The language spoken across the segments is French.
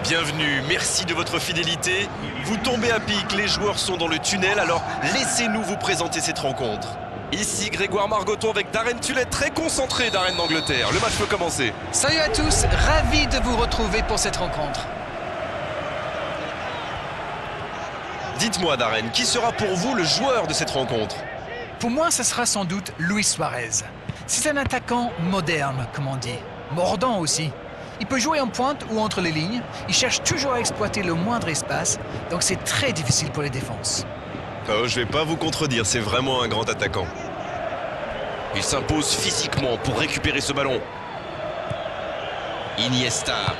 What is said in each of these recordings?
Bienvenue, merci de votre fidélité. Vous tombez à pic, les joueurs sont dans le tunnel, alors laissez-nous vous présenter cette rencontre. Ici Grégoire Margoton avec Darren Tullet, très concentré Darren d'Angleterre. Le match peut commencer. Salut à tous, ravi de vous retrouver pour cette rencontre. Dites-moi Darren, qui sera pour vous le joueur de cette rencontre? Pour moi, ce sera sans doute Luis Suarez. C'est un attaquant moderne, comme on dit. Mordant aussi. Il peut jouer en pointe ou entre les lignes. Il cherche toujours à exploiter le moindre espace, donc c'est très difficile pour les défenses. Oh, je vais pas vous contredire, c'est vraiment un grand attaquant. Il s'impose physiquement pour récupérer ce ballon. Iniesta.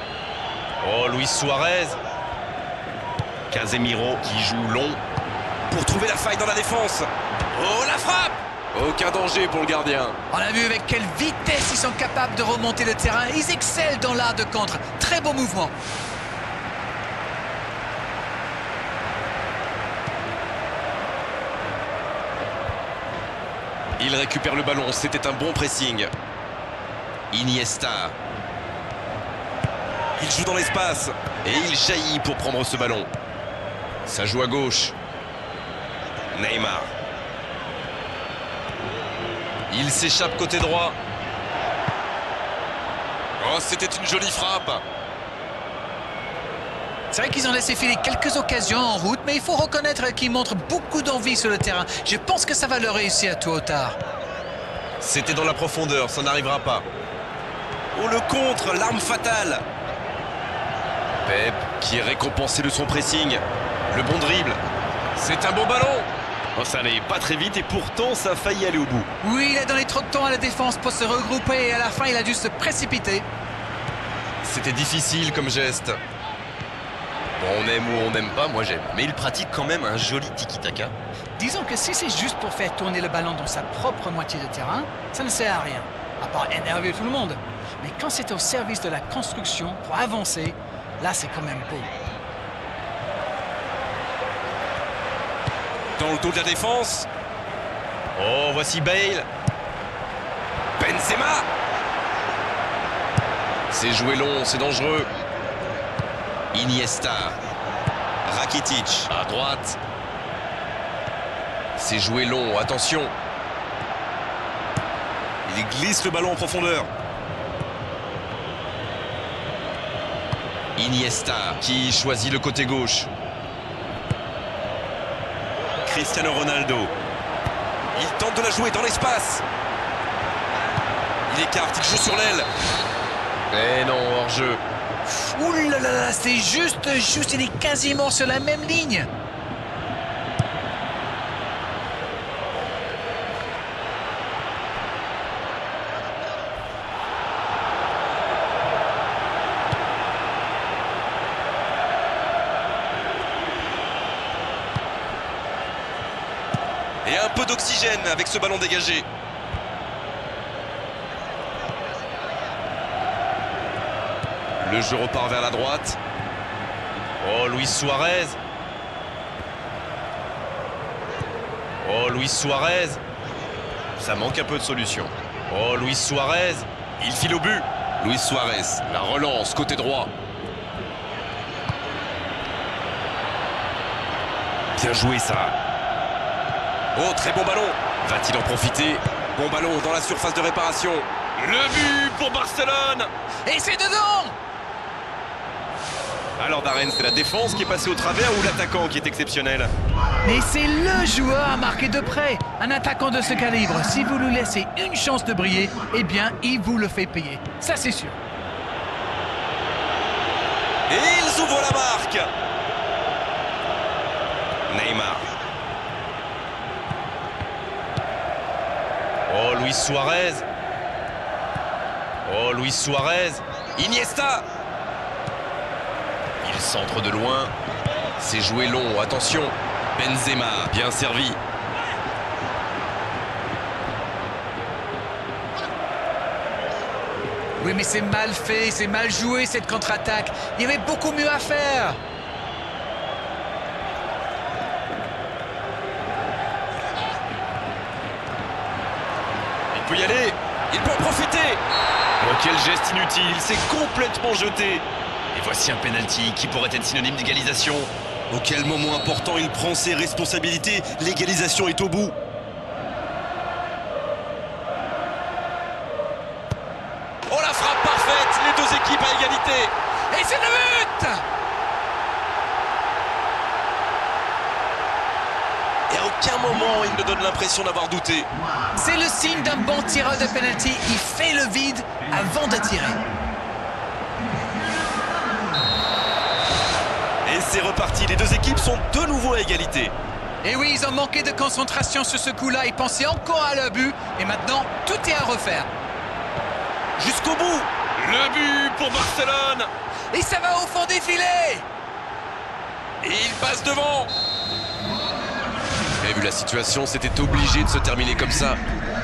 Oh, Luis Suarez. Casemiro qui joue long pour trouver la faille dans la défense. Oh, la frappe! Aucun danger pour le gardien. On a vu avec quelle vitesse ils sont capables de remonter le terrain. Ils excellent dans l'art de contre. Très beau mouvement. Il récupère le ballon, c'était un bon pressing. Iniesta. Il joue dans l'espace et il jaillit pour prendre ce ballon. Ça joue à gauche. Neymar. Il s'échappe côté droit. Oh, c'était une jolie frappe. C'est vrai qu'ils ont laissé filer quelques occasions en route, mais il faut reconnaître qu'ils montrent beaucoup d'envie sur le terrain. Je pense que ça va leur réussir tôt ou tard. C'était dans la profondeur, ça n'arrivera pas. Oh, le contre, l'arme fatale. Pep qui est récompensé de son pressing. Le bon dribble. C'est un bon ballon. Oh, ça n'allait pas très vite et pourtant ça a failli aller au bout. Oui, il a donné trop de temps à la défense pour se regrouper et à la fin il a dû se précipiter. C'était difficile comme geste. Bon, on aime ou on n'aime pas, moi j'aime. Mais il pratique quand même un joli tiki-taka. Disons que si c'est juste pour faire tourner le ballon dans sa propre moitié de terrain, ça ne sert à rien, à part énerver tout le monde. Mais quand c'est au service de la construction, pour avancer, là c'est quand même beau. Dans le dos de la défense. Oh, voici Bale. Benzema. C'est joué long, c'est dangereux. Iniesta. Rakitic à droite. C'est joué long, attention. Il glisse le ballon en profondeur. Iniesta qui choisit le côté gauche. Cristiano Ronaldo. Il tente de la jouer dans l'espace. Il écarte, il joue sur l'aile. Eh non, hors-jeu. Ouh là là là, c'est juste, il est quasiment sur la même ligne. Et un peu d'oxygène avec ce ballon dégagé. Le jeu repart vers la droite. Oh, Luis Suarez. Oh, Luis Suarez. Ça manque un peu de solution. Oh, Luis Suarez. Il file au but. Luis Suarez. La relance côté droit. Bien joué ça. Oh, très bon ballon. Va-t-il en profiter? Bon ballon dans la surface de réparation. Le but pour Barcelone. Et c'est dedans! Alors Darren, c'est la défense qui est passée au travers ou l'attaquant qui est exceptionnel? Mais c'est le joueur à marquer de près. Un attaquant de ce calibre, si vous lui laissez une chance de briller, eh bien, il vous le fait payer. Ça, c'est sûr. Et ils ouvrent la marque. Neymar. Oh, Luis Suarez. Oh, Luis Suarez. Iniesta. Il centre de loin. C'est joué long, attention. Benzema, bien servi. Oui, mais c'est mal fait, c'est mal joué cette contre-attaque. Il y avait beaucoup mieux à faire. Il peut y aller. Il peut en profiter. Oh, quel geste inutile. Il s'est complètement jeté. Et voici un penalty qui pourrait être synonyme d'égalisation. Au quel moment important il prend ses responsabilités, l'égalisation est au bout. Oh, la frappe parfaite, les deux équipes à égalité. Et c'est le but! Et à aucun moment il ne donne l'impression d'avoir douté. C'est le signe d'un bon tireur de penalty. Il fait le vide avant de tirer. Et c'est reparti, les deux équipes sont de nouveau à égalité. Et oui, ils ont manqué de concentration sur ce coup-là. Ils pensaient encore à leur but. Et maintenant, tout est à refaire. Jusqu'au bout. Le but pour Barcelone. Et ça va au fond des filets. Et il passe devant. Et vu la situation, c'était obligé de se terminer comme ça.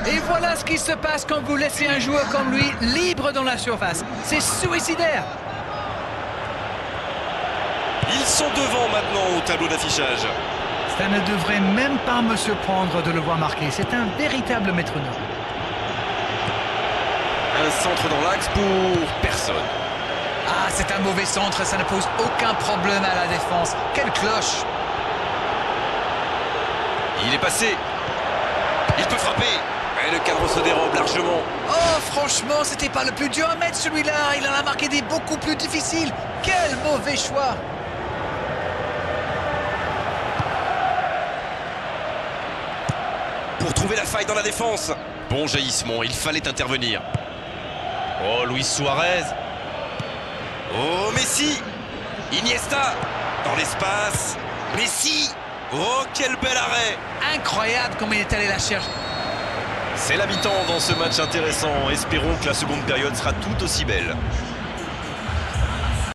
Et voilà ce qui se passe quand vous laissez un joueur comme lui libre dans la surface. C'est suicidaire. Ils sont devant maintenant au tableau d'affichage. Ça ne devrait même pas me surprendre de le voir marquer. C'est un véritable métronome. Un centre dans l'axe pour personne. Ah, c'est un mauvais centre. Ça ne pose aucun problème à la défense. Quelle cloche! Il est passé. Il peut frapper. Et le cadre se dérobe largement. Oh, franchement, c'était pas le plus dur à mettre celui-là. Il en a marqué des beaucoup plus difficiles. Quel mauvais choix! Pour trouver la faille dans la défense. Bon jaillissement, il fallait intervenir. Oh, Luis Suarez. Oh, Messi. Iniesta. Dans l'espace. Messi. Oh, quel bel arrêt. Incroyable comme il est allé la chercher. C'est la mi-temps dans ce match intéressant. Espérons que la seconde période sera tout aussi belle.